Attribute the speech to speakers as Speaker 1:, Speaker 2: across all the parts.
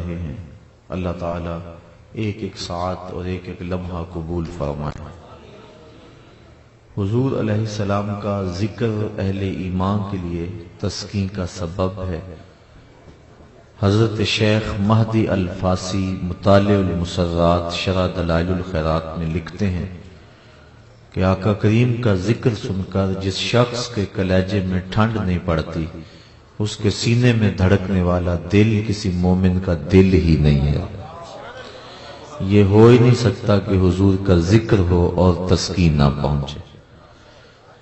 Speaker 1: رہے ہیں، اللہ تعالیٰ ایک ایک ساعت اور ایک ایک لمحہ قبول فرمائے۔ حضور علیہ السلام کا ذکر اہل ایمان کے لیے تسکین کا سبب ہے۔ حضرت شیخ مہدی الفاسی مطالع المسرات شرح دلائل الخیرات میں لکھتے ہیں کہ آقا کریم کا ذکر سن کر جس شخص کے کلیجے میں ٹھنڈ نہیں پڑتی، اس کے سینے میں دھڑکنے والا دل کسی مومن کا دل ہی نہیں ہے۔ یہ ہو ہی نہیں سکتا کہ حضور کا ذکر ہو اور تسکین نہ پہنچے۔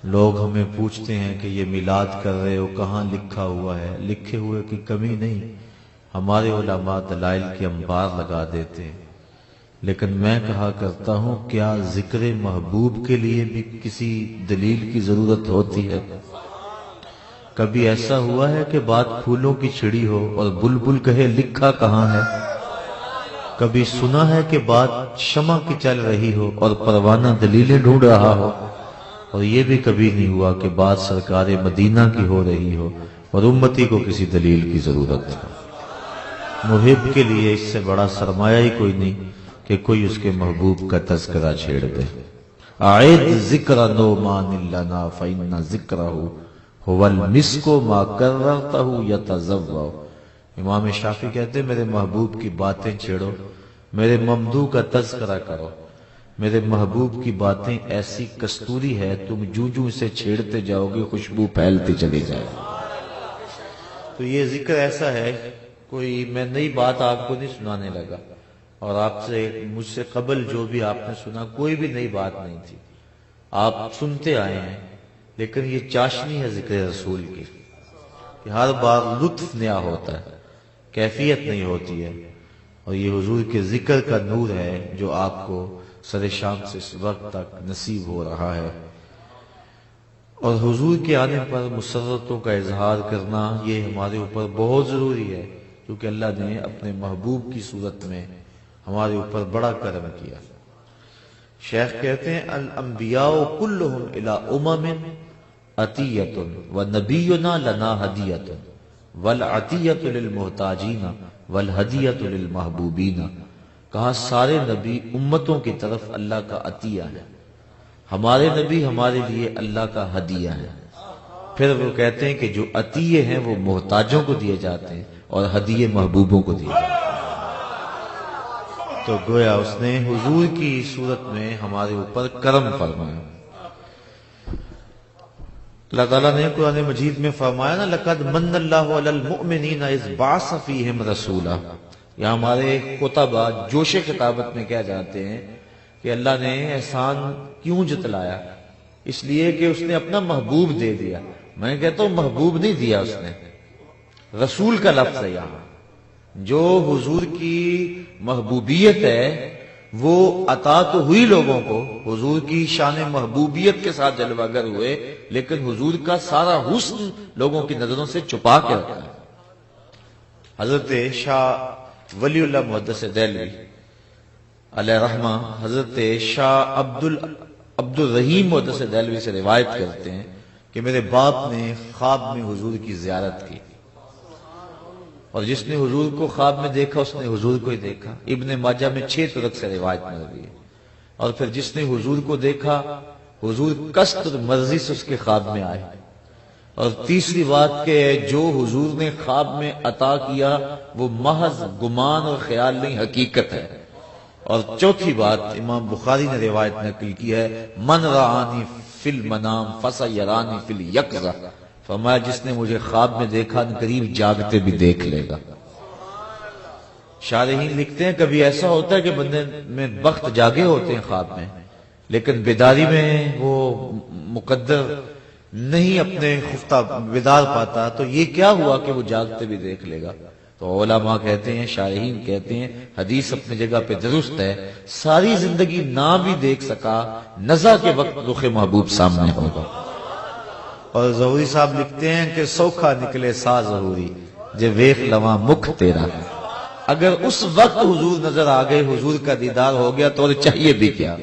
Speaker 1: لوگ ہمیں پوچھتے ہیں کہ یہ میلاد کر رہے ہو، کہاں لکھا ہوا ہے؟ لکھے ہوئے کی کمی نہیں، ہمارے علماء دلائل کے انبار لگا دیتے ہیں، لیکن میں کہا کرتا ہوں کیا ذکر محبوب کے لیے بھی کسی دلیل کی ضرورت ہوتی ہے؟ کبھی ایسا ہوا ہے کہ بات پھولوں کی چھڑی ہو اور بلبل کہے لکھا کہاں ہے؟ کبھی سنا ہے کہ بات شمع کی چل رہی ہو اور پروانہ دلیلیں ڈھونڈ رہا ہو؟ اور یہ بھی کبھی نہیں ہوا کہ بات سرکار مدینہ کی ہو رہی ہو اور امتی کو کسی دلیل کی ضرورت ہو۔ محب کے لیے اس سے بڑا سرمایہ ہی کوئی نہیں کہ کوئی اس کے محبوب کا تذکرہ چھیڑ دے۔ اعد ذکر نعمان لنا فإن ذکرہ هو المسک ما کررتہ یتزوع۔ امام شافعی کہتے ہیں میرے محبوب کی باتیں چھیڑو، میرے ممدوح کا تذکرہ کرو، میرے محبوب کی باتیں ایسی کستوری ہے تم جو اسے چھیڑتے جاؤ گے خوشبو پھیلتی چلی جائے۔ تو یہ ذکر ایسا ہے، کوئی میں نئی بات آپ کو نہیں سنانے لگا، اور آپ سے مجھ سے قبل جو بھی آپ نے سنا کوئی بھی نئی بات نہیں تھی، آپ سنتے آئے ہیں، لیکن یہ چاشنی ہے ذکر رسول کی کہ ہر بار لطف نیا ہوتا ہے، کیفیت نہیں ہوتی ہے، اور یہ حضور کے ذکر کا نور ہے جو آپ کو سر شام سے اس وقت تک نصیب ہو رہا ہے۔ اور حضور کے آنے پر مسرتوں کا اظہار کرنا یہ ہمارے اوپر بہت ضروری ہے، کیونکہ اللہ نے اپنے محبوب کی صورت میں ہمارے اوپر بڑا کرم کیا۔ شیخ کہتے ہیں الانبیاء کلہم الی امم عطیۃ ونبینا لنا ہدیۃ والعطیۃ للمحتاجین والہدیۃ للمحبوبین۔ کہا سارے نبی امتوں کی طرف اللہ کا عطیہ ہے، ہمارے نبی ہمارے لیے اللہ کا ہدیہ ہے۔ پھر وہ کہتے ہیں کہ جو عطیے ہیں وہ محتاجوں کو دیے جاتے ہیں اور ہدیے محبوبوں کو دیے جاتے ہیں۔ تو گویا اس نے حضور کی صورت میں ہمارے اوپر کرم فرمایا۔ اللہ تعالیٰ نے قرآن مجید میں فرمایا نا لقد من اللہ علی المؤمنین اذ بعث فیہم رسولا۔ یا ہمارے خطبہ جوش خطابت میں کیا جاتے ہیں کہ اللہ نے احسان کیوں جتلایا؟ اس لیے کہ اس نے اپنا محبوب دے دیا۔ میں کہتا ہوں محبوب نہیں دیا اس نے، رسول کا لفظ ہے یہاں۔ جو حضور کی محبوبیت ہے وہ عطا تو ہوئی لوگوں کو، حضور کی شان محبوبیت کے ساتھ جلوہ گر ہوئے، لیکن حضور کا سارا حسن لوگوں کی نظروں سے چھپا کے رکھا ہے۔ حضرت شاہ ولی اللہ محدث دہلوی علیہ رحمہ حضرت شاہ عبد الرحیم محدث دہلوی سے روایت کرتے ہیں کہ میرے باپ نے خواب میں حضور کی زیارت کی، اور جس نے حضور کو خواب میں دیکھا اس نے حضور کو ہی دیکھا۔ ابن ماجہ میں 6 طرق سے روایت مروی ہے۔ اور پھر جس نے حضور کو دیکھا حضور قصد اور مرضی سے اس کے خواب میں آئے۔ اور تیسری بات کہ جو حضور نے خواب میں عطا کیا وہ محض گمان اور خیال نہیں، حقیقت ہے۔ اور چوتھی بات امام بخاری نے روایت نقل کی ہے من رآنی فی المنام فسیرانی فی الیقظہ، فرمایا جس نے مجھے خواب میں دیکھا قریب جاگتے بھی دیکھ لے گا۔ شارحین لکھتے ہیں کبھی ایسا ہوتا ہے کہ بندے میں وقت جاگے ہوتے ہیں خواب میں، لیکن بیداری میں وہ مقدر نہیں اپنے خفتہ بیدار پاتا، تو یہ کیا ہوا کہ وہ جاگتے بھی دیکھ لے گا؟ تو علماء کہتے ہیں، شارحین کہتے ہیں حدیث اپنی جگہ پہ درست ہے، ساری زندگی نہ بھی دیکھ سکا، نزع کے وقت رخ محبوب سامنے ہوگا۔ اور ظہوری صاحب لکھتے ہیں کہ سوکھا نکلے سا ظہوری جے ویخ لواں مکھ تیرا۔ اگر اس وقت حضور نظر آ گئے، حضور کا دیدار ہو گیا تو چاہیے بھی کیا؟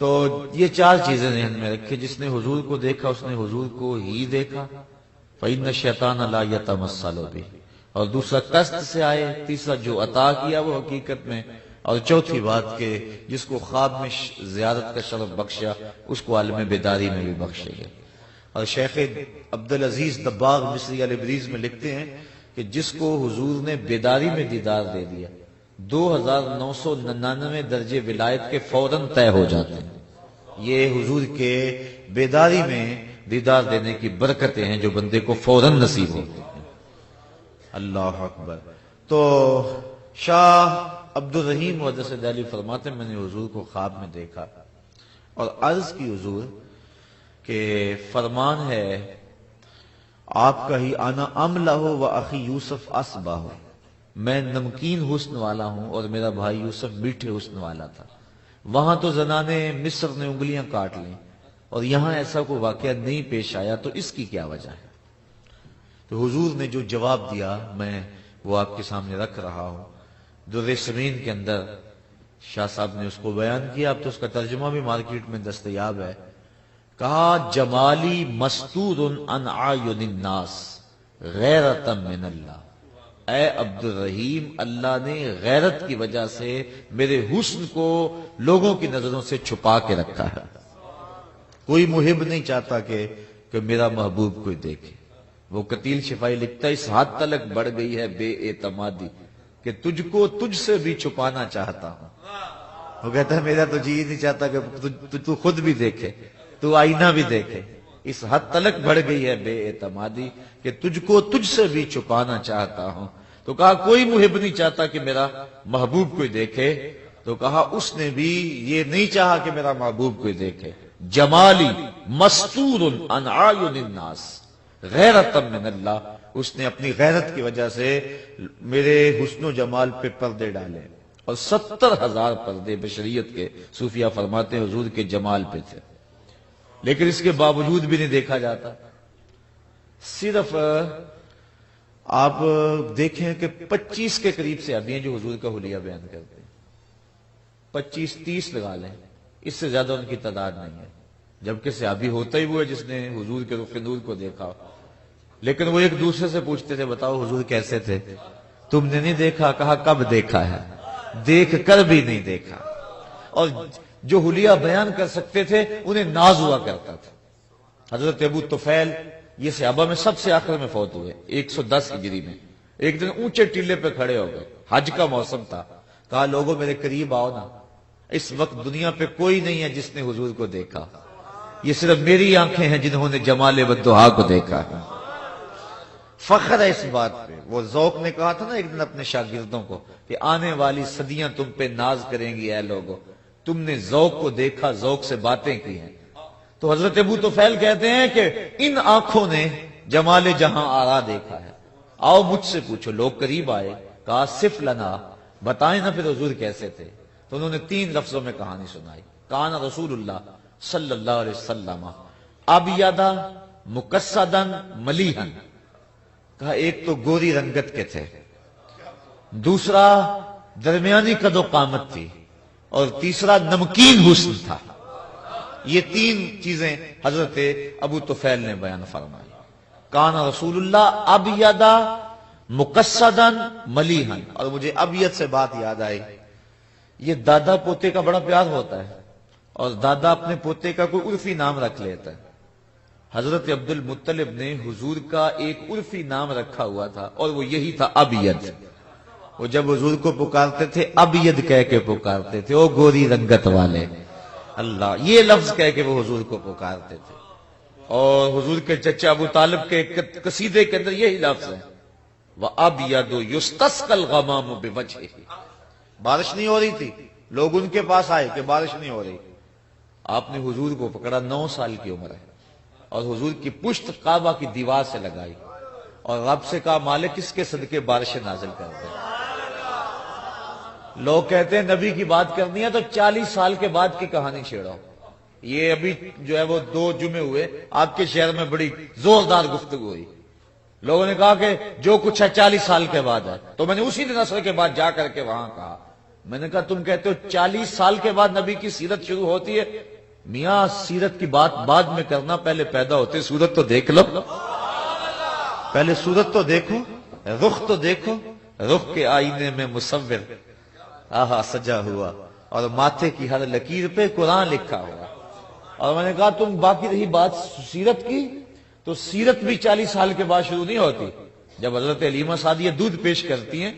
Speaker 1: تو یہ 4 چیزیں ذہن میں رکھے، جس نے حضور کو دیکھا اس نے حضور کو ہی دیکھا۔ فإن الشیطان لا یتمثل بہ، اور دوسرا قصد سے آئے، تیسرا جو عطا کیا وہ حقیقت میں، اور چوتھی بات کہ جس کو خواب میں زیارت کا شرف بخشا اس کو عالم بیداری میں بھی بخشے گا۔ اور شیخ عبدالعزیز دباغ مصری البریز میں لکھتے ہیں کہ جس کو حضور نے بیداری میں دیدار دے دیا 2999 درجے ولایت کے فوراً طے ہو جاتے ہیں۔ یہ حضور کے بیداری میں دیدار دینے کی برکتیں ہیں جو بندے کو فوراً نصیب ہوتی ہیں۔ اللہ اکبر۔ تو شاہ عبد الرحیم وحدث دہلوی فرماتے ہیں میں نے حضور کو خواب میں دیکھا اور عرض کی حضور کہ فرمان ہے آپ کا ہی انا املہ و اخی یوسف اصبہ، میں نمکین حسن والا ہوں اور میرا بھائی یوسف میٹھے حسن والا تھا۔ وہاں تو زنانے مصر نے انگلیاں کاٹ لیں اور یہاں ایسا کوئی واقعہ نہیں پیش آیا، تو اس کی کیا وجہ ہے؟ تو حضور نے جو جواب دیا میں وہ آپ کے سامنے رکھ رہا ہوں۔ در سمین کے اندر شاہ صاحب نے اس کو بیان کیا، اب تو اس کا ترجمہ بھی مارکیٹ میں دستیاب ہے۔ کہا جمالی مستور عن اعین الناس غیرۃ من اللہ، اے عبد الرحیم اللہ نے غیرت کی وجہ سے میرے حسن کو لوگوں کی نظروں سے چھپا کے رکھا ہے۔ کوئی محب نہیں چاہتا کہ میرا محبوب کوئی دیکھے۔ وہ قتیل شفائی لکھتا ہے اس حد تلک بڑھ گئی ہے بے اعتمادی کہ تجھ کو تجھ سے بھی چھپانا چاہتا ہوں۔ وہ کہتا ہے میرا تو جی نہیں چاہتا کہ تو خود بھی دیکھے، تو آئینہ بھی دیکھے۔ اس حد تلک بڑھ گئی ہے بے اعتمادی کہ تجھ کو تجھ سے بھی چھپانا چاہتا ہوں۔ تو کہا کوئی محب نہیں چاہتا کہ میرا محبوب کوئی دیکھے، تو کہا اس نے بھی یہ نہیں چاہا کہ میرا محبوب کوئی دیکھے۔ جمالی مستور عن اعین الناس غیرۃ من اللہ، اس نے اپنی غیرت کی وجہ سے میرے حسن و جمال پہ پردے ڈالے، اور 70,000 پردے بشریت کے صوفیہ فرماتے ہیں حضور کے جمال پہ تھے، لیکن اس کے باوجود بھی نہیں دیکھا جاتا۔ صرف آپ دیکھیں کہ 25 کے قریب سے ابھی ہیں جو حضور کا حلیہ بیان کرتے ہیں، 25-30 لگا لیں، اس سے زیادہ ان کی تعداد نہیں ہے، جبکہ صحابی ہوتا ہی وہ ہے جس نے حضور کے رخ نور کو دیکھا۔ لیکن وہ ایک دوسرے سے پوچھتے تھے بتاؤ حضور کیسے تھے؟ تم نے نہیں دیکھا؟ کہا کب دیکھا ہے؟ دیکھ کر بھی نہیں دیکھا۔ اور جو حلیہ بیان کر سکتے تھے انہیں ناز ہوا کرتا تھا۔ حضرت ابو طفیل یہ صحابہ میں سب سے آخر میں فوت ہوئے 110 ہجری میں۔ ایک دن اونچے ٹیلے پہ کھڑے ہو گئے، حج کا موسم تھا، کہا لوگوں میرے قریب آؤ نا، اس وقت دنیا پہ کوئی نہیں ہے جس نے حضور کو دیکھا، یہ صرف میری آنکھیں ہیں جنہوں نے جمال والدحا کو دیکھا ہے۔ فخر ہے اس بات پہ۔ وہ ذوق نے کہا تھا نا ایک دن اپنے شاگردوں کو کہ آنے والی صدیاں تم پہ ناز کریں گی اے لوگو، تم نے ذوق کو دیکھا، ذوق سے باتیں کی ہیں۔ تو حضرت ابو طفیل کہتے ہیں کہ ان آنکھوں نے جمال جہاں آرا دیکھا ہے، آؤ مجھ سے پوچھو۔ لوگ قریب آئے، کہا صف لنا، بتائیں نا پھر حضور کیسے تھے؟ تو انہوں نے 3 لفظوں میں کہانی سنائی۔ کان رسول اللہ صلی اللہ علیہ وسلم ابیضا مقصدا ملیحا، کہا ایک تو گوری رنگت کے تھے، دوسرا درمیانی قد و قامت تھی، اور تیسرا نمکین حسن تھا۔ یہ 3 چیزیں حضرت ابو طفیل نے بیان فرمائی۔ کان رسول اللہ ابیضا مقصدا ملیحا، اور مجھے ابیض سے بات یاد آئی، یہ دادا پوتے کا بڑا پیار ہوتا ہے، اور دادا اپنے پوتے کا کوئی عرفی نام رکھ لیتا ہے۔ حضرت عبد المطلب نے حضور کا ایک عرفی نام رکھا ہوا تھا، اور وہ یہی تھا ابیض۔ وہ جب حضور کو پکارتے تھے ابیض کہہ کے پکارتے تھے، او گوری رنگت والے اللہ، یہ لفظ کہہ کے وہ حضور کو پکارتے تھے۔ اور حضور کے چچا ابو طالب کے قصیدے کے اندر یہی لفظ ہے، وَأَبْيَضُ يُسْتَسْقَى الْغَمَامُ بِوَجْهِهِ، بارش نہیں ہو رہی تھی، لوگ ان کے پاس آئے کہ بارش نہیں ہو رہی، آپ نے حضور کو پکڑا، 9 سال کی عمر ہے، اور حضور کی پشت کعبہ کی دیوار سے لگائی، اور رب سے کہا مالک کس کے صدقے بارشیں نازل کر دے۔ لوگ کہتے ہیں نبی کی بات کرنی ہے تو 40 سال کے بعد کی کہانی چھیڑو۔ یہ ابھی جو ہے وہ 2 جمعے ہوئے آپ کے شہر میں بڑی زوردار گفتگو ہوئی، لوگوں نے کہا کہ جو کچھ ہے 40 سال کے بعد ہے، تو میں نے اسی دن عصر کے بعد جا کر کے وہاں کہا، میں نے کہا تم کہتے ہو 40 سال کے بعد نبی کی سیرت شروع ہوتی ہے، میاں سیرت کی بات بعد میں کرنا، پہلے پیدا ہوتے صورت تو دیکھ لو، پہلے صورت تو دیکھو۔ رخ تو دیکھو، رخ کے آئینے میں مصور آہا سجا ہوا، اور ماتھے کی ہر لکیر پہ قرآن لکھا ہوا۔ اور میں نے کہا تم باقی رہی بات سیرت کی، تو سیرت بھی 40 سال کے بعد شروع نہیں ہوتی۔ جب حضرت حلیمہ سعدیہ دودھ پیش کرتی ہیں،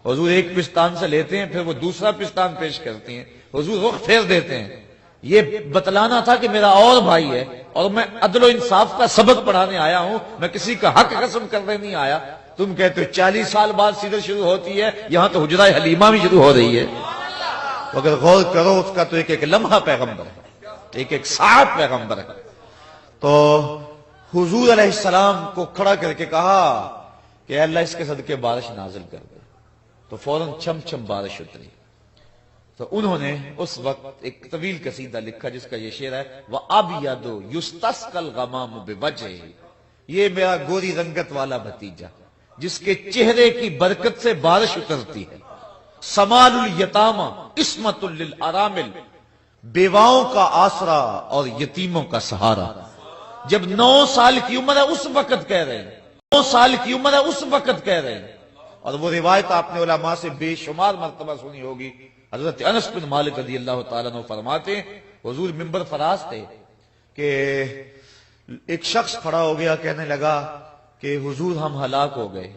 Speaker 1: حضور ایک پستان سے لیتے ہیں، پھر وہ دوسرا پستان پیش کرتی ہیں، حضور رخ پھیر دیتے ہیں۔ یہ بتلانا تھا کہ میرا اور بھائی ہے، اور میں عدل و انصاف کا سبق پڑھانے آیا ہوں، میں کسی کا حق قسم کرنے نہیں آیا۔ تم کہتے ہو 40 سال بعد سیرت شروع ہوتی ہے، یہاں تو حجرہ حلیمہ بھی شروع ہو رہی ہے۔ اگر غور کرو اس کا تو ایک ایک لمحہ پیغمبر ہے، ایک ایک ساعت پیغمبر ہے۔ تو حضور علیہ السلام کو کھڑا کر کے کہا کہ اے اللہ اس کے صدقے بارش نازل کر دے، تو فوراً چھم چھم بارش اتری۔ تو انہوں نے اس وقت ایک طویل قصیدہ لکھا جس کا یہ شعر ہے، وَأَبْيَضُ يُسْتَسْقَى الْغَمَامُ بِوَجْهِهِ، یہ میرا گوری رنگت والا بھتیجا جس کے چہرے کی برکت سے بارش اترتی ہے۔ سمال الیتامى عصمۃ للارامل، بیواؤں کا آسرا اور یتیموں کا سہارا۔ جب 9 سال کی عمر ہے اس وقت کہہ رہے ہیں، 9 سال کی عمر ہے اس وقت کہہ رہے ہیں۔ اور وہ روایت آپ نے علماء سے بے شمار مرتبہ سنی ہوگی۔ حضرت انس بن مالک رضی اللہ تعالیٰ عنہ فرماتے ہیں حضور منبر فراز تھے کہ ایک شخص کھڑا ہو گیا، کہنے لگا کہ حضور ہم ہلاک ہو گئے،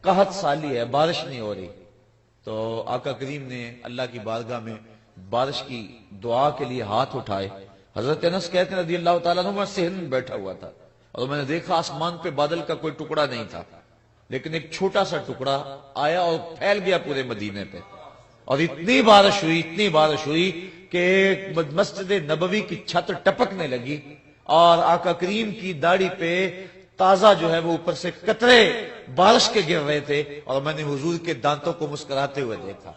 Speaker 1: قحط سالی ہے، بارش نہیں ہو رہی۔ تو آقا کریم نے اللہ کی بارگاہ میں بارش کی دعا کے لیے ہاتھ اٹھائے۔ حضرت انس کہتے ہیں رضی اللہ تعالیٰ عنہ میں صحن میں بیٹھا ہوا تھا، اور میں نے دیکھا آسمان پہ بادل کا کوئی ٹکڑا نہیں تھا، لیکن ایک چھوٹا سا ٹکڑا آیا اور پھیل گیا پورے مدینے پہ، اور اتنی بارش ہوئی کہ مسجد نبوی کی چھت ٹپکنے لگی، اور آقا کریم کی داڑھی پہ تازہ جو ہے وہ اوپر سے قطرے بارش کے گر رہے تھے، اور میں نے حضور کے دانتوں کو مسکراتے ہوئے دیکھا۔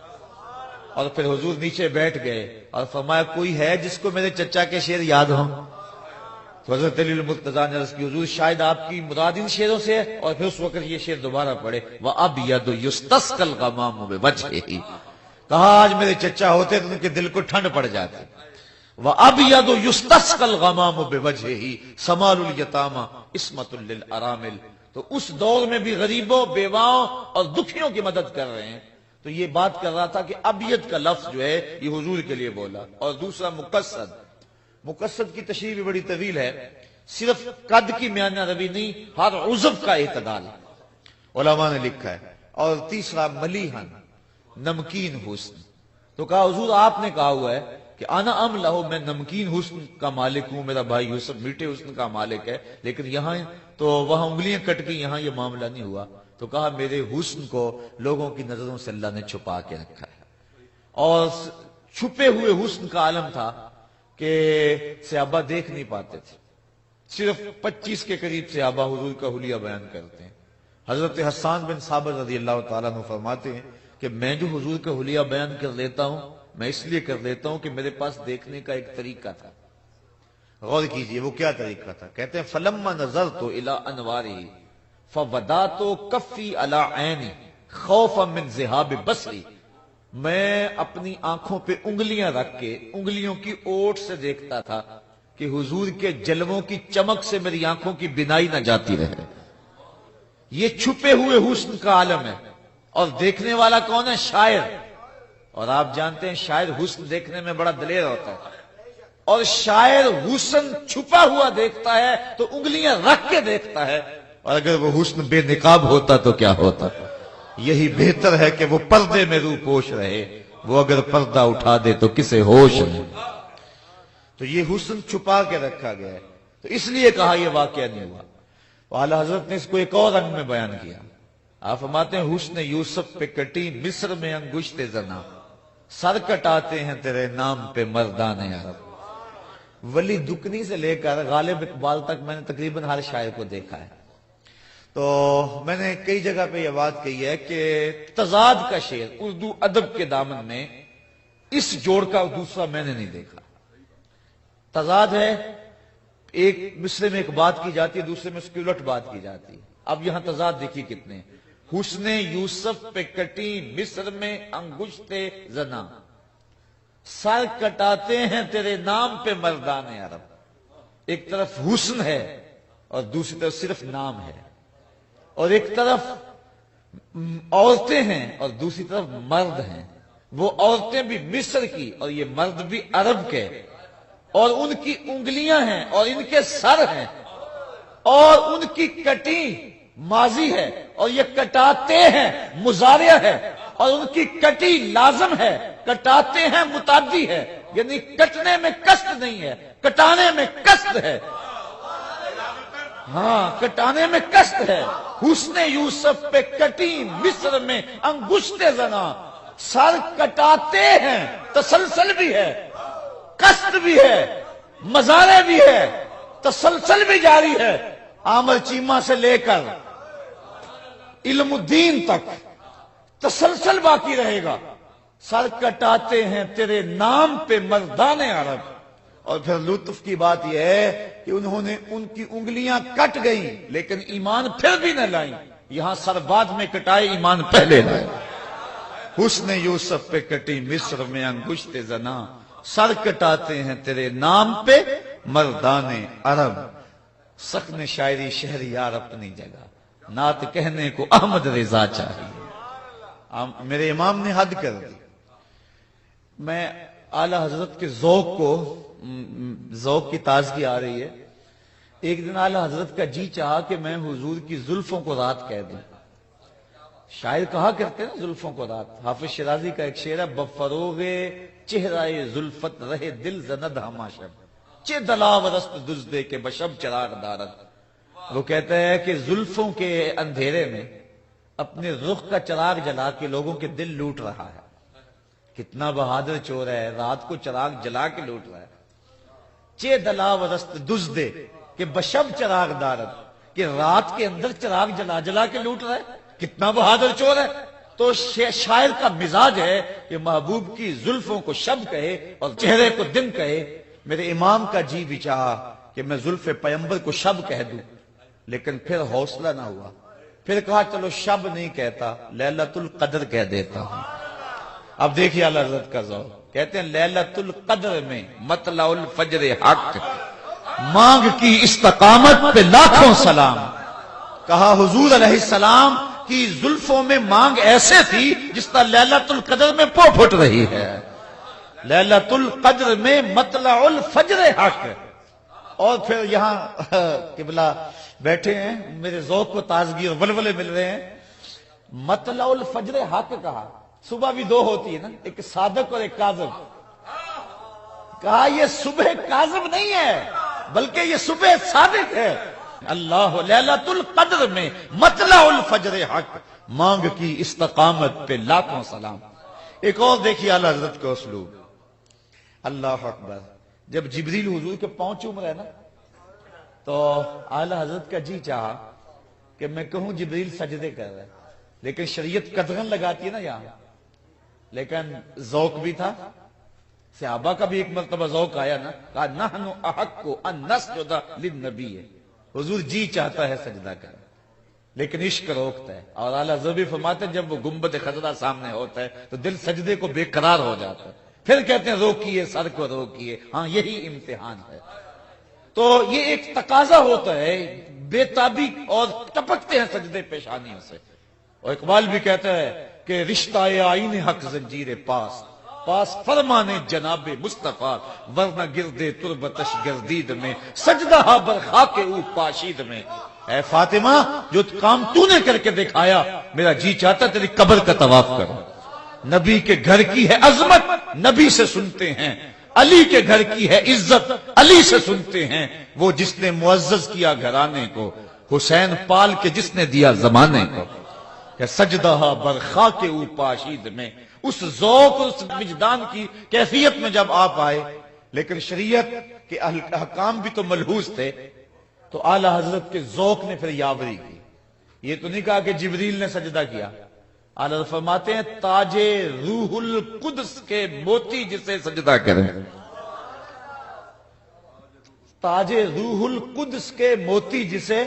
Speaker 1: اور پھر حضور نیچے بیٹھ گئے اور فرمایا کوئی ہے جس کو میرے چچا کے شعر یاد ہوں؟ تو حضرت علی المرتضیٰ نے عرض کی حضور شاید آپ کی مراد ان شعروں سے ہے، اور پھر اس وقت یہ شعر دوبارہ پڑھے، وَأَبْيَضُ يُسْتَسْقَى الْغَمَامُ بِوَجْهِهِ، کہا آج میرے چچا ہوتے تو ان کے دل کو ٹھنڈ پڑ جاتی۔ وَأَبْيَضُ يُسْتَسْقَى الْغَمَامُ بِوَجْهِهِ سَمَالُ الْيَتَامَى عِصْمَةٌ لِلْأَرَامِلِ، تو اس دور میں بھی غریبوں، بیواؤں اور دکھیوں کی مدد کر رہے ہیں۔ تو یہ بات کر رہا تھا کہ ابیض کا لفظ جو ہے یہ حضور کے لیے بولا۔ اور دوسرا مقصد کی تشریح بھی بڑی طویل ہے، صرف قد کی میانہ روی نہیں، ہر عضو کا اعتدال علماء نے لکھا ہے۔ اور تیسرا ملیحن، نمکین حسن۔ تو کہا حضور آپ نے کہا ہوا ہے کہ انا املہ، میں نمکین حسن کا مالک ہوں، میرا بھائی یوسف میٹھے حسن کا مالک ہے، لیکن یہاں تو وہاں انگلیاں کٹ گئی، یہاں یہ معاملہ نہیں ہوا۔ تو کہا میرے حسن کو لوگوں کی نظروں سے اللہ نے چھپا کے رکھا ہے، اور چھپے ہوئے حسن کا عالم تھا کہ صحابہ دیکھ نہیں پاتے تھے۔ صرف 25 کے قریب صحابہ حضور کا حلیہ بیان کرتے ہیں۔ حضرت حسان بن ثابت رضی اللہ تعالیٰ عنہ فرماتے ہیں کہ میں جو حضور کا حلیہ بیان کر لیتا ہوں، میں اس لیے کر لیتا ہوں کہ میرے پاس دیکھنے کا ایک طریقہ تھا۔ غور کیجئے وہ کیا طریقہ تھا، کہتے ہیں فَلَمَّا نَظَرْتُ إِلَىٰ أَنْوَارِهِ فَوَدَاتُ كَفِّي عَلَىٰ عَيْنِي خَوْفًا مِّن ذِهَابِ بَصْرِي، میں اپنی آنکھوں پہ انگلیاں رکھ کے انگلیوں کی اوٹ سے دیکھتا تھا کہ حضور کے جلووں کی چمک سے میری آنکھوں کی بینائی نہ جاتی رہے۔ یہ چھپے ہوئے حسن کا عالم ہے، اور دیکھنے والا کون ہے؟ شاعر۔ اور آپ جانتے ہیں شاعر حسن دیکھنے میں بڑا دلیر ہوتا ہے، اور شاعر حسن چھپا ہوا دیکھتا ہے تو انگلیاں رکھ کے دیکھتا ہے، اور اگر وہ حسن بے نقاب ہوتا تو کیا ہوتا؟ یہی بہتر ہے کہ وہ پردے میں روح پوش رہے، وہ اگر پردہ اٹھا دے تو کسے ہوش ہے۔ تو یہ حسن چھپا کے رکھا گیا ہے، تو اس لیے کہا یہ واقعہ نہیں ہوا۔ اعلی حضرت نے اس کو ایک اور رنگ میں بیان کیا۔ آپ فرماتے ہیں حسن یوسف پہ کٹی مصر میں انگشت زنا، سر کٹاتے ہیں تیرے نام پہ مردان عرب۔ ولی دکنی سے لے کر غالب اقبال تک میں نے تقریباً ہر شاعر کو دیکھا ہے۔ تو میں نے کئی جگہ پہ یہ بات کہی ہے کہ تضاد کا شعر اردو ادب کے دامن میں اس جوڑ کا دوسرا میں نے نہیں دیکھا۔ تضاد ہے، ایک مصرے میں ایک بات کی جاتی ہے، دوسرے میں اس کی الٹ بات کی جاتی ہے۔ اب یہاں تضاد دیکھیے کتنے، حسن یوسف پہ کٹی مصر میں انگشت زنا، سر کٹاتے ہیں تیرے نام پہ مردان عرب۔ ایک طرف حسن ہے اور دوسری طرف صرف نام ہے، اور ایک طرف
Speaker 2: عورتیں ہیں اور دوسری طرف مرد ہیں. وہ عورتیں بھی مصر کی اور یہ مرد بھی عرب کے, اور ان کی انگلیاں ہیں اور ان کے سر ہیں, اور ان کی کٹی ماضی ہے اور یہ کٹاتے ہیں مضارع ہے, اور ان کی کٹی لازم ہے, کٹاتے ہیں متعدی ہے, یعنی کٹنے میں قصد نہیں ہے, کٹانے میں قصد ہے. ہاں, کٹانے میں قصد ہے. حسن یوسف پہ کٹی مصر میں انگشت زنا, سر کٹاتے ہیں, تسلسل بھی ہے, قصد بھی ہے, مزارع بھی ہے, تسلسل بھی جاری ہے. عامر چیمہ سے لے کر علم الدین تک تسلسل باقی رہے گا. سر کٹاتے ہیں تیرے نام پہ مردان عرب. اور پھر لطف کی بات یہ ہے کہ انہوں نے ان کی انگلیاں کٹ گئیں لیکن ایمان پھر بھی نہ لائیں. یہاں سر بعد میں کٹائے, ایمان پہلے لائے. حسن یوسف پہ کٹی مصر میں انگشت زنا, سر کٹاتے ہیں تیرے نام پہ مردان عرب. سخن شاعری شہریار اپنی جگہ, نعت کہنے کو احمد رضا چاہیے. میرے امام نے حد کر دی. میں اعلی حضرت کے ذوق کی تازگی آ رہی ہے. ایک دن اعلی حضرت کا جی چاہا کہ میں حضور کی زلفوں کو رات کہہ دوں. شاعر کہا کرتے ہیں نا زلفوں کو رات. حافظ شیرازی کا ایک شعر ہے, بفروغ چہرائے زلفت رہے دل زند ہما شب, چہ دلاورست دزدے کے بشب چراغ دارد. وہ کہتا ہے کہ زلفوں کے اندھیرے میں اپنے رخ کا چراغ جلا کے لوگوں کے دل لوٹ رہا ہے. کتنا بہادر چور ہے, رات کو چراغ جلا کے لوٹ رہا ہے. چہ دلاورست دزدے کہ بشب چراغ دارد, کہ رات کے اندر چراغ جلا جلا کے لوٹ رہا ہے. کتنا بہادر چور ہے. تو شاعر کا مزاج ہے کہ محبوب کی زلفوں کو شب کہے اور چہرے کو دن کہے. میرے امام کا جی بھی چاہا کہ میں زلف پیمبر کو شب کہہ دوں, لیکن پھر حوصلہ نہ ہوا. پھر کہا چلو شب نہیں کہتا, لیلۃ القدر کہہ دیتا ہوں. اب دیکھیے اعلی حضرت کا ذوق. کہتے ہیں لیلۃ القدر میں مطلع الفجر حق, مانگ کی استقامت پہ لاکھوں سلام. کہا حضور علیہ السلام کی زلفوں میں مانگ ایسے تھی جس طرح لیلۃ القدر میں پو پھٹ رہی ہے. لیلۃ القدر میں مطلع الفجر حق. اور پھر یہاں قبلہ بیٹھے ہیں, میرے ذوق کو تازگی اور ولولے مل رہے ہیں. مطلع الفجر حق کہا. صبح بھی دو ہوتی ہے نا, ایک صادق اور ایک کاذب. کہا یہ صبح کاذب نہیں ہے بلکہ یہ صبح صادق ہے. اللہ لیلۃ القدر میں مطلع الفجر حق, مانگ کی استقامت پہ لاکھوں سلام. ایک اور دیکھیے اعلی حضرت کا اسلوب. اللہ اکبر. جب جبریل حضور کے پاؤں چوم رہے نا تو اعلی حضرت کا جی چاہا کہ میں کہوں جبریل سجدے کر رہے, لیکن شریعت قدغن لگاتی ہے نا یہاں. لیکن ذوق بھی تھا. صحابہ کا بھی ایک مرتبہ ذوق آیا نا, کہا نحن احق ان نسجد للنبی. حضور جی چاہتا ہے سجدہ کر, لیکن عشق روکتا ہے. اور اعلیٰ حضرت بھی فرماتے ہیں جب وہ گنبد خضرا سامنے ہوتا ہے تو دل سجدے کو بے قرار ہو جاتا ہے. پھر کہتے ہیں روکیے سر کو روکیے. ہاں یہی امتحان ہے. تو یہ ایک تقاضا ہوتا ہے, بے تابی اور ٹپکتے ہیں سجدے پیشانیوں سے. اور اقبال بھی کہتا ہے کہ رشتہ آئین حق زنجیر پاس, پاس فرمانے جناب مصطفیٰ, ورنہ گردے تربتش گردید میں سجدہ برخا کے او پاشید میں. اے فاطمہ جو کام تو نے کر کے دکھایا, میرا جی چاہتا تیری قبر کا طواف کرو. نبی کے گھر کی ہے عظمت, نبی سے سنتے ہیں. علی کے گھر کی ہے عزت, علی سے سنتے ہیں. وہ جس نے معزز کیا گھرانے کو, حسین پال کے جس نے دیا زمانے کو. کہ سجدہ برخا کے او پاشید میں, اس ذوق اس وجدان کی کیفیت میں جب آپ آئے. لیکن شریعت کے احکام بھی تو ملحوظ تھے, تو اعلی حضرت کے ذوق نے پھر یاوری کی. یہ تو نہیں کہا کہ جبریل نے سجدہ کیا. اعلی حضرت فرماتے ہیں تاج روح القدس کے موتی جسے سجدہ کریں, تاج روح القدس کے موتی جسے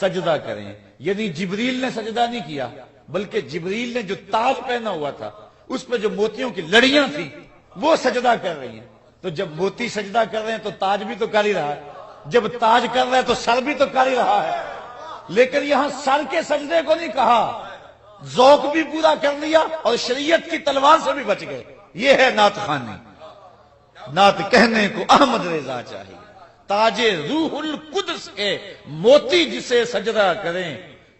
Speaker 2: سجدہ کریں. یعنی جبریل نے سجدہ نہیں کیا, بلکہ جبریل نے جو تاج پہنا ہوا تھا اس پہ جو موتیوں کی لڑیاں تھیں وہ سجدہ کر رہی ہیں. تو جب موتی سجدہ کر رہے ہیں تو تاج بھی تو کر ہی رہا ہے, جب تاج کر رہا ہے تو سر بھی تو کر ہی رہا ہے. لیکن یہاں سر کے سجدے کو نہیں کہا, ذوق بھی پورا کر لیا اور شریعت کی تلوار سے بھی بچ گئے. یہ ہے نعت خوانی. نعت کہنے کو احمد رضا چاہیے. تاج روح القدس کے موتی جسے سجدہ کریں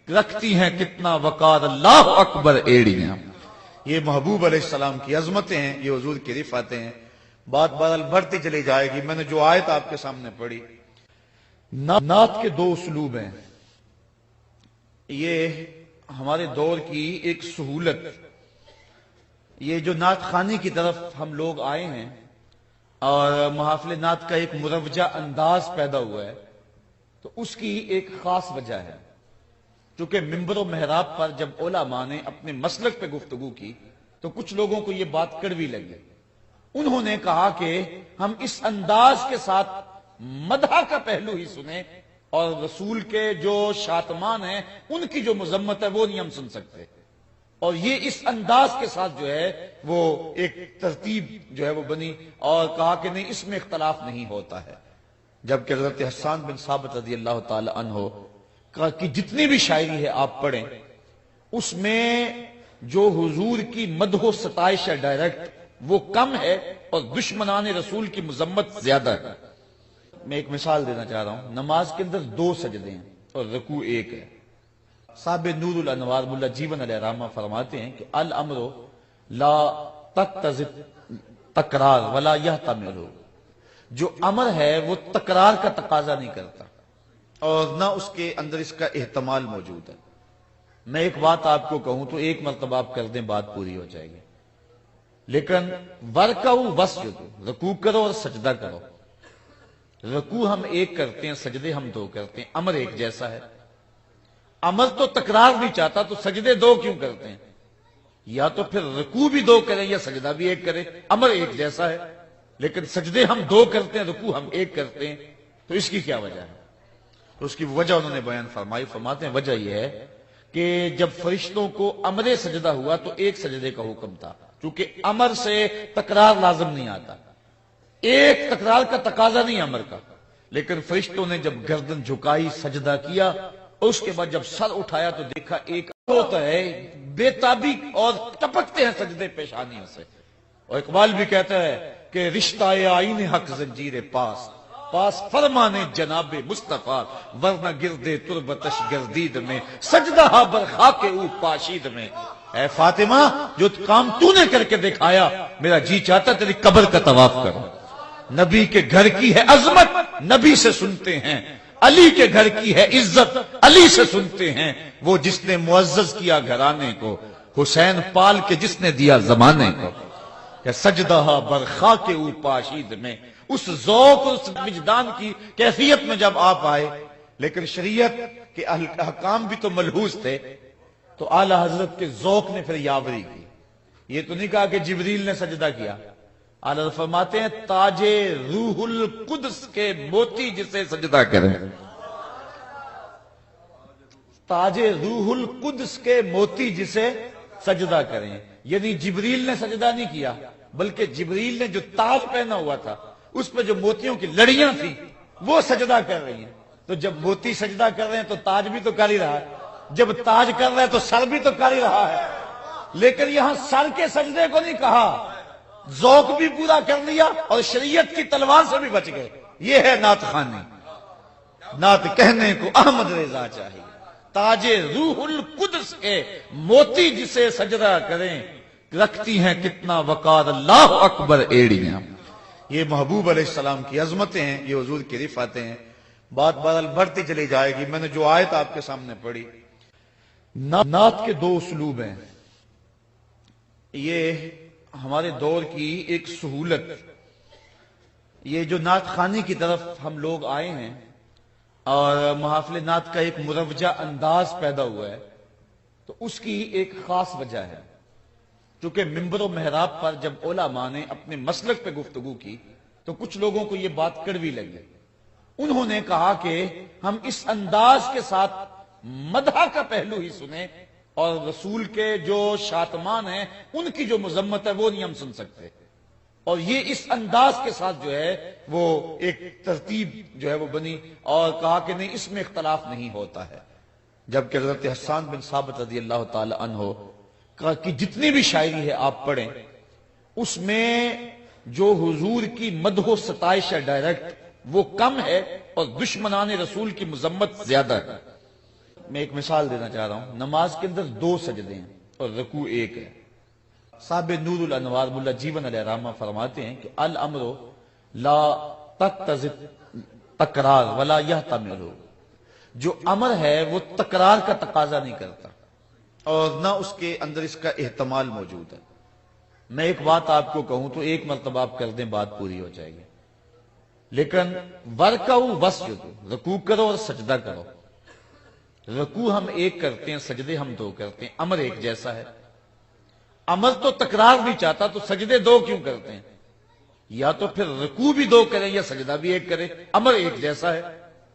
Speaker 2: رکھتی ہیں کتنا وقار اللہ اکبر ایڑیاں. یہ محبوب علیہ السلام کی عظمتیں ہیں, یہ حضور کی رفعتیں ہیں. بات بہرحال بڑھتی چلی جائے گی. میں نے جو آیت آپ کے سامنے پڑھی, نعت کے دو اسلوب ہیں. یہ ہمارے دور کی ایک سہولت, یہ جو نعت خوانی کی طرف ہم لوگ آئے ہیں اور محافل نعت کا ایک مروجہ انداز پیدا ہوا ہے, تو اس کی ایک خاص وجہ ہے. چونکہ منبر و محراب پر جب علماء نے اپنے مسلک پہ گفتگو کی تو کچھ لوگوں کو یہ بات کڑوی لگی. انہوں نے کہا کہ ہم اس انداز کے ساتھ مدح کا پہلو ہی سنیں اور رسول کے جو شاتمان ہیں ان کی جو مذمت ہے وہ نہیں ہم سن سکتے. اور یہ اس انداز کے ساتھ جو ہے وہ ایک ترتیب جو ہے وہ بنی, اور کہا کہ نہیں اس میں اختلاف نہیں ہوتا ہے. جبکہ حضرت حسان بن ثابت رضی اللہ تعالی عنہ کی جتنی بھی شاعری ہے آپ پڑھیں, اس میں جو حضور کی مدح و ستائش ہے ڈائریکٹ وہ کم ہے اور دشمنان رسول کی مذمت زیادہ ہے. میں ایک مثال دینا چاہ رہا ہوں. نماز کے اندر 2 سجدے ہیں اور رکوع 1 ہے. صاحب نور الانوار ملا جیون علیہ رحمہ فرماتے ہیں کہ الامر لا تقتضی تکرار ولا یحتمل, جو امر ہے وہ تکرار کا تقاضا نہیں کرتا اور نہ اس کے اندر اس کا احتمال موجود ہے. میں ایک بات آپ کو کہوں تو ایک مرتبہ آپ کر دیں بات پوری ہو جائے گی. لیکن ورکعوا واسجدوا, رکوع کرو اور سجدہ کرو. رکوع ہم 1 کرتے ہیں, سجدے ہم 2 کرتے ہیں. امر ایک جیسا ہے. امر تو تکرار نہیں چاہتا تو سجدے 2 کیوں کرتے ہیں؟ یا تو پھر رکوع بھی 2 کریں یا سجدہ بھی 1 کریں. امر ایک جیسا ہے لیکن سجدے ہم 2 کرتے ہیں, رکوع ہم 1 کرتے ہیں. تو اس کی کیا وجہ ہے؟ تو اس کی وجہ انہوں نے بیان فرمائی. فرماتے ہیں وجہ یہ ہے کہ جب فرشتوں کو امر سجدہ ہوا تو 1 سجدے کا حکم تھا, چونکہ امر سے تکرار لازم نہیں آتا, 1 تکرار کا تقاضا نہیں امر کا. لیکن فرشتوں نے جب گردن جھکائی سجدہ کیا, اس کے بعد جب سر اٹھایا تو دیکھا ایک ہوتا ہے بے تابی اور ٹپکتے ہیں سجدے پیشانیوں سے. اور اقبال بھی کہتا ہے کہ رشتہ آئین حق زنجیر پاس پاس فرمانے جناب مصطفیٰ ورنہ گردے تربتش گردید میں سجدہ برخا کے او پاشید میں. اے فاطمہ جو کام تو نے کر کے دکھایا میرا جی چاہتا تیری قبر کا طواف کرو. نبی کے گھر کی ہے عظمت نبی سے سنتے ہیں, علی کے گھر کی ہے عزت علی سے سنتے ہیں. وہ جس نے معزز کیا گھرانے کو, حسین پال کے جس نے دیا زمانے کو. کہ سجدہ برخا کے او پاشید میں, اس ذوق اس وجدان کی کیفیت میں جب آپ آئے. لیکن شریعت کے احکام بھی تو ملحوظ تھے, تو اعلی حضرت کے ذوق نے پھر یاوری کی. یہ تو نہیں کہا کہ جبریل نے سجدہ کیا. اعلی حضرت فرماتے ہیں تاج روح القدس کے موتی جسے سجدہ کریں, تاج روح القدس کے موتی جسے سجدہ کریں. یعنی جبریل نے سجدہ نہیں کیا بلکہ جبریل نے جو تاج پہنا ہوا تھا اس پہ جو موتیوں کی لڑیاں تھیں وہ سجدہ کر رہی ہیں. تو جب موتی سجدہ کر رہے ہیں تو تاج بھی تو کر ہی رہا ہے, جب تاج کر رہے ہیں تو سر بھی تو کر ہی رہا ہے. لیکن یہاں سر کے سجدے کو نہیں کہا, ذوق بھی پورا کر لیا اور شریعت کی تلوار سے بھی بچ گئے. یہ ہے نعت خوانی. نعت کہنے کو احمد رضا چاہیے. تاج روح القدس کے موتی جسے سجدہ کریں رکھتی ہیں کتنا وقار اللہ اکبر ایڑیاں. یہ محبوب علیہ السلام کی عظمتیں ہیں, یہ حضور کی رفعتیں ہیں. بات بہرحال بڑھتی چلی جائے گی. میں نے جو آیت آپ کے سامنے پڑھی. نعت کے 2 اسلوب ہیں. یہ ہمارے دور کی ایک سہولت, یہ جو نعت خوانی کی طرف ہم لوگ آئے ہیں اور محافل نعت کا ایک مروجہ انداز پیدا ہوا ہے, تو اس کی ایک خاص وجہ ہے. چونکہ منبر و محراب پر جب علماء نے اپنے مسلک پہ گفتگو کی تو کچھ لوگوں کو یہ بات کڑوی لگی. انہوں نے کہا کہ ہم اس انداز کے ساتھ مدح کا پہلو ہی سنیں اور رسول کے جو شاتمان ہیں ان کی جو مذمت ہے وہ نہیں ہم سن سکتے. اور یہ اس انداز کے ساتھ جو ہے وہ ایک ترتیب جو ہے وہ بنی, اور کہا کہ نہیں اس میں اختلاف نہیں ہوتا ہے. جبکہ حضرت حسان بن ثابت رضی اللہ تعالی عنہ کی جتنی بھی شاعری ہے آپ پڑھیں، اس میں جو حضور کی مدح و ستائش ہے ڈائریکٹ وہ کم ہے، اور دشمنان رسول کی مذمت زیادہ ہے۔ میں ایک مثال دینا چاہ رہا ہوں، نماز کے اندر 2 سجدے ہیں اور رکوع 1 ہے۔ صاحب نور الانوار ملا جیون علیہ الرحمہ فرماتے ہیں کہ الامر لا تقتضی تکرار ولا یحتمل، جو امر ہے وہ تکرار کا تقاضا نہیں کرتا اور نہ اس کے اندر اس کا احتمال موجود ہے۔ میں ایک بات آپ کو کہوں تو ایک مرتبہ آپ کر دیں بات پوری ہو جائے گی، لیکن ورکعوا واسجدوا، رکوع کرو اور سجدہ کرو۔ رکوع ہم 1 کرتے ہیں، سجدے ہم 2 کرتے ہیں، امر ایک جیسا ہے۔ امر تو تکرار نہیں چاہتا تو سجدے 2 کیوں کرتے ہیں؟ یا تو پھر رکوع بھی 2 کریں یا سجدہ بھی 1 کریں، امر ایک جیسا ہے،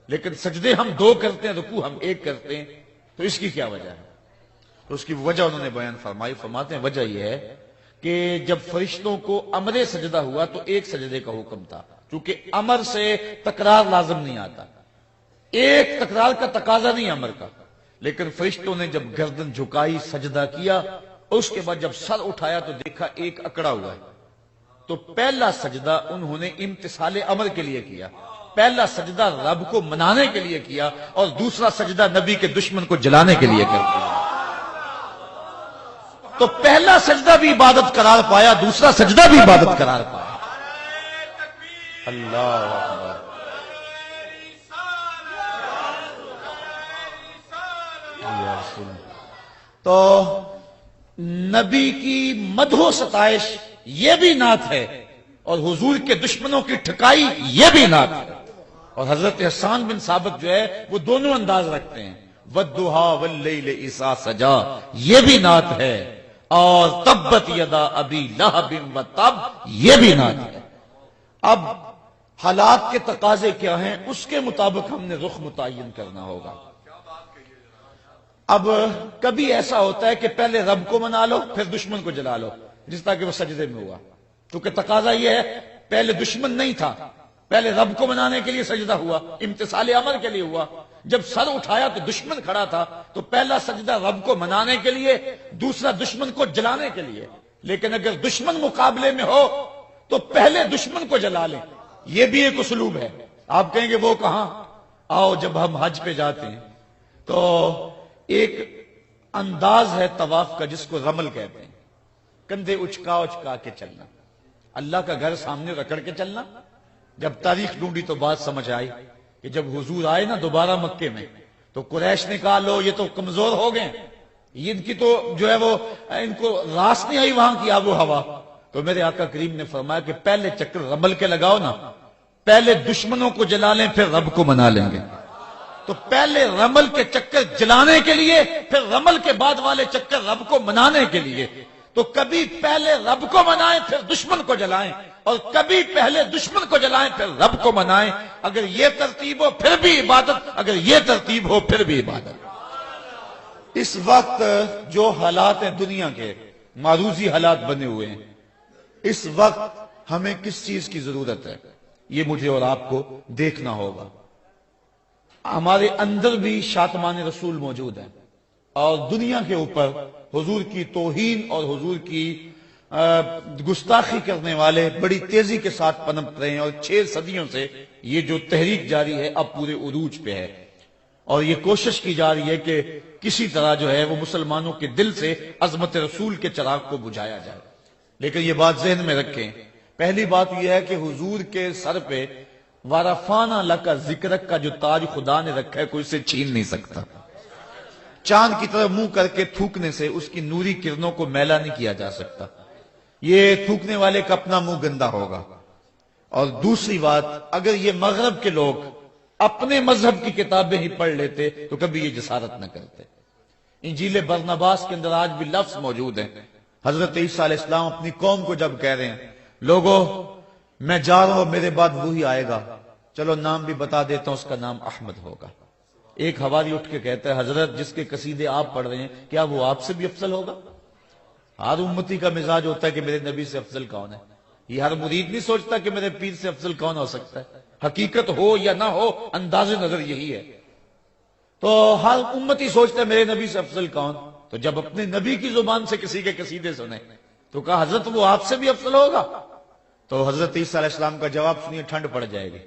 Speaker 2: لیکن سجدے ہم 2 کرتے ہیں، رکوع ہم 1 کرتے ہیں، تو اس کی کیا وجہ ہے؟ تو اس کی وجہ انہوں نے بیان فرمائی، فرماتے ہیں وجہ یہ ہے کہ جب فرشتوں کو امر سجدہ ہوا تو 1 سجدے کا حکم تھا، کیونکہ امر سے تکرار لازم نہیں آتا، 1 تکرار کا تقاضا نہیں امر کا، لیکن فرشتوں نے جب گردن جھکائی سجدہ کیا، اس کے بعد جب سر اٹھایا تو دیکھا 1 اکڑا ہوا ہے، تو پہلا سجدہ انہوں نے امتثال امر کے لیے کیا، پہلا سجدہ رب کو منانے کے لیے کیا، اور دوسرا سجدہ نبی کے دشمن کو جلانے کے لیے کیا۔ تو پہلا سجدہ بھی عبادت قرار پایا، دوسرا سجدہ بھی عبادت قرار پایا۔ اللہ اکبر۔ تو نبی کی مدح و ستائش یہ بھی نعت ہے، اور حضور کے دشمنوں کی ٹھکائی یہ بھی نعت ہے، اور حضرت حسان بن ثابت جو ہے وہ دونوں انداز رکھتے ہیں، وَالضُّحَىٰ وَاللَّيْلِ إِذَا سَجَىٰ یہ بھی نعت ہے، اور تبت یدا ابی لہب وتب یہ بھی نعت ہے۔ اب حالات کے تقاضے کیا ہیں، اس کے مطابق ہم نے رخ متعین کرنا ہوگا۔ اب کبھی ایسا ہوتا ہے کہ پہلے رب کو منا لو پھر دشمن کو جلا لو، جس طرح کہ وہ سجدے میں ہوا، کیونکہ تقاضا یہ ہے پہلے دشمن نہیں تھا، پہلے رب کو منانے کے لیے سجدہ ہوا، امتثال امر کے لیے ہوا، جب سر اٹھایا تو دشمن کھڑا تھا، تو پہلا سجدہ رب کو منانے کے لیے، دوسرا دشمن کو جلانے کے لیے۔ لیکن اگر دشمن مقابلے میں ہو تو پہلے دشمن کو جلا لیں، یہ بھی ایک اسلوب ہے۔ آپ کہیں گے وہ کہاں؟ آؤ جب ہم حج پہ جاتے ہیں تو ایک انداز ہے طواف کا جس کو رمل کہتے ہیں، کندھے اچکا اچکا کے چلنا، اللہ کا گھر سامنے رکڑ کے چلنا۔ جب تاریخ ڈھونڈی تو بات سمجھ آئی کہ جب حضور آئے نا دوبارہ مکے میں تو قریش نے کہا لو یہ تو کمزور ہو گئے، ان کی تو جو ہے وہ ان کو راس نہیں آئی وہاں کی آب و ہوا، تو میرے آقا کریم نے فرمایا کہ پہلے چکر رمل کے لگاؤ نا، پہلے دشمنوں کو جلا لیں پھر رب کو منا لیں گے۔ تو پہلے رمل کے چکر جلانے کے لیے، پھر رمل کے بعد والے چکر رب کو منانے کے لیے۔ تو کبھی پہلے رب کو منائیں پھر دشمن کو جلائیں، اور کبھی پہلے دشمن کو جلائیں پھر رب کو منائیں۔ اگر یہ ترتیب ہو پھر بھی عبادت، اگر یہ ترتیب ہو پھر بھی عبادت۔ اس وقت جو حالات ہیں دنیا کے معروضی حالات بنے ہوئے ہیں، اس وقت ہمیں کس چیز کی ضرورت ہے یہ مجھے اور آپ کو دیکھنا ہوگا۔ ہمارے اندر بھی شاتمان رسول موجود ہیں، اور دنیا کے اوپر حضور کی توہین اور حضور کی گستاخی کرنے والے بڑی تیزی کے ساتھ پنپ رہے ہیں، اور 6 صدیوں سے یہ جو تحریک جاری ہے اب پورے عروج پہ ہے، اور یہ کوشش کی جا رہی ہے کہ کسی طرح جو ہے وہ مسلمانوں کے دل سے عظمت رسول کے چراغ کو بجھایا جائے۔ لیکن یہ بات ذہن میں رکھیں، پہلی بات یہ ہے کہ حضور کے سر پہ وَرَفَعْنَا لَكَ ذِكْرَكَ کا جو تاج خدا نے رکھا ہے کوئی اسے چھین نہیں سکتا۔ چاند کی طرف منہ کر کے تھوکنے سے اس کی نوری کرنوں کو میلا نہیں کیا جا سکتا، یہ تھوکنے والے کا اپنا منہ گندا ہوگا۔ اور دوسری بات، اگر یہ مغرب کے لوگ اپنے مذہب کی کتابیں ہی پڑھ لیتے تو کبھی یہ جسارت نہ کرتے۔ انجیل برنباس کے اندر آج بھی لفظ موجود ہیں، حضرت عیسیٰ علیہ السلام اپنی قوم کو جب کہہ رہے ہیں لوگوں میں جا رہا ہوں میرے بعد وہی آئے گا، چلو نام بھی بتا دیتا ہوں، اس کا نام احمد ہوگا۔ ایک حواری اٹھ کے کہتا ہے حضرت جس کے قصیدے آپ پڑھ رہے ہیں کیا وہ آپ سے بھی افضل ہوگا؟ ہر امتی کا مزاج ہوتا ہے کہ میرے نبی سے افضل کون ہے، یہ ہر مرید نہیں سوچتا کہ میرے پیر سے افضل کون ہو سکتا ہے، حقیقت ہو یا نہ ہو انداز نظر یہی ہے۔ تو ہر امتی سوچتا ہے میرے نبی سے افضل کون؟ تو جب اپنے نبی کی زبان سے کسی کے قصیدے سنے تو کہا حضرت وہ آپ سے بھی افضل ہوگا؟ تو حضرت عیسیٰ علیہ السلام کا جواب سنیے، ٹھنڈ پڑ جائے گی۔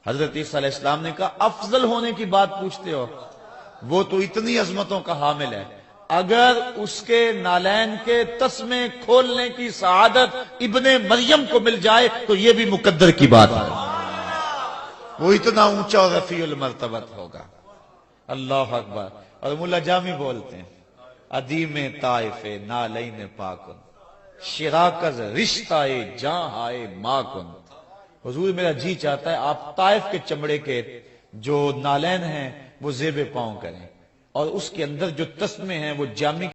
Speaker 2: حضرت عیسیٰ علیہ السلام نے کہا افضل ہونے کی بات پوچھتے ہو؟ وہ تو اتنی عظمتوں کا حامل ہے، اگر اس کے نالین کے تسمے کھولنے کی سعادت ابن مریم کو مل جائے تو یہ بھی مقدر کی بات ہے، وہ اتنا اونچا اور رفیع المرتبت ہوگا۔ اللہ اکبر۔ اور مولا جامی بولتے ہیں ادیم طائف نالین پاکن شراکز رشتہ جاں ہائے ماکن۔ حضور میرا جی چاہتا ہے آپ طائف کے چمڑے کے جو نالین ہیں وہ زیب پاؤں کریں، اور اس کے اندر جو تسمے ہیں وہ جامی